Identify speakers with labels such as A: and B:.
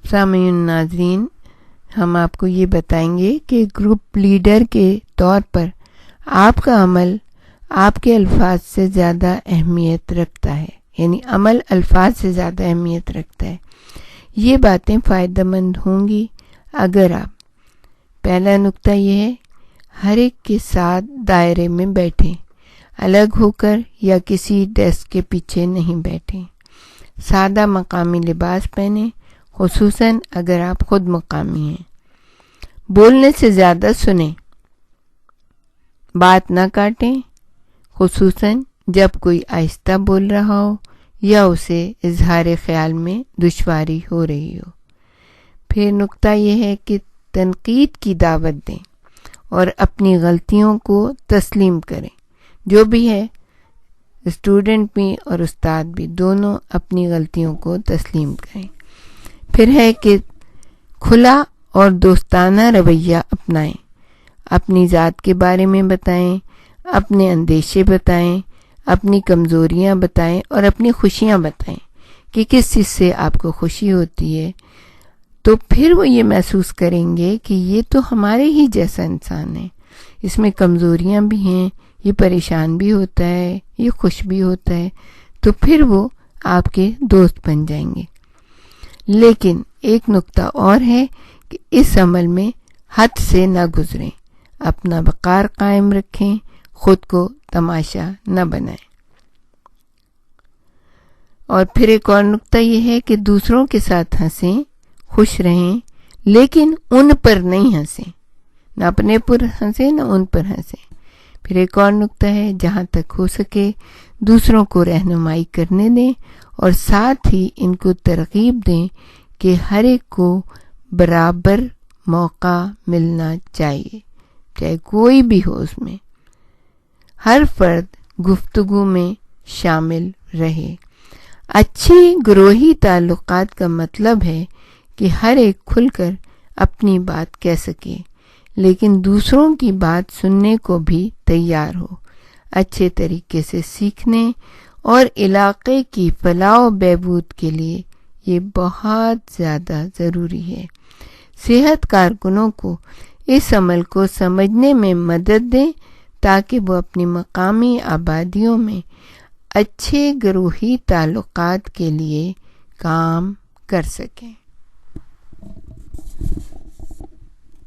A: سامعین ناظرین، ہم آپ کو یہ بتائیں گے کہ گروپ لیڈر کے طور پر آپ کا عمل آپ کے الفاظ سے زیادہ اہمیت رکھتا ہے، یعنی عمل الفاظ سے زیادہ اہمیت رکھتا ہے۔ یہ باتیں فائدہ مند ہوں گی اگر آپ، پہلا نقطہ یہ ہے، ہر ایک کے ساتھ دائرے میں بیٹھیں، الگ ہو کر یا کسی ڈیسک کے پیچھے نہیں بیٹھیں، سادہ مقامی لباس پہنیں، خصوصاً اگر آپ خود مقامی ہیں، بولنے سے زیادہ سنیں، بات نہ کاٹیں، خصوصاً جب کوئی آہستہ بول رہا ہو یا اسے اظہار خیال میں دشواری ہو رہی ہو۔ پھر نقطہ یہ ہے کہ تنقید کی دعوت دیں اور اپنی غلطیوں کو تسلیم کریں، جو بھی ہے، اسٹوڈنٹ بھی اور استاد بھی دونوں اپنی غلطیوں کو تسلیم کریں۔ پھر ہے کہ کھلا اور دوستانہ رویہ اپنائیں، اپنی ذات کے بارے میں بتائیں، اپنے اندیشے بتائیں، اپنی کمزوریاں بتائیں اور اپنی خوشیاں بتائیں کہ کس چیز سے آپ کو خوشی ہوتی ہے، تو پھر وہ یہ محسوس کریں گے کہ یہ تو ہمارے ہی جیسا انسان ہے، اس میں کمزوریاں بھی ہیں، یہ پریشان بھی ہوتا ہے، یہ خوش بھی ہوتا ہے، تو پھر وہ آپ کے دوست بن جائیں گے۔ لیکن ایک نقطہ اور ہے کہ اس عمل میں حد سے نہ گزریں، اپنا وقار قائم رکھیں، خود کو تماشا نہ بنائیں۔ اور پھر ایک اور نقطہ یہ ہے کہ دوسروں کے ساتھ ہنسیں، خوش رہیں، لیکن ان پر نہیں ہنسیں، نہ اپنے پر ہنسیں نہ ان پر ہنسیں۔ پھر ایک اور نقطہ ہے، جہاں تک ہو سکے دوسروں کو رہنمائی کرنے دیں اور ساتھ ہی ان کو ترغیب دیں کہ ہر ایک کو برابر موقع ملنا چاہیے، چاہے کوئی بھی ہو، اس میں ہر فرد گفتگو میں شامل رہے۔ اچھی گروہی تعلقات کا مطلب ہے کہ ہر ایک کھل کر اپنی بات کہہ سکے، لیکن دوسروں کی بات سننے کو بھی تیار ہو، اچھے طریقے سے سیکھنے اور علاقے کی فلاح و بہبود کے لیے یہ بہت زیادہ ضروری ہے۔ صحت کارکنوں کو اس عمل کو سمجھنے میں مدد دیں تاکہ وہ اپنی مقامی آبادیوں میں اچھے گروہی تعلقات کے لیے کام کر سکیں۔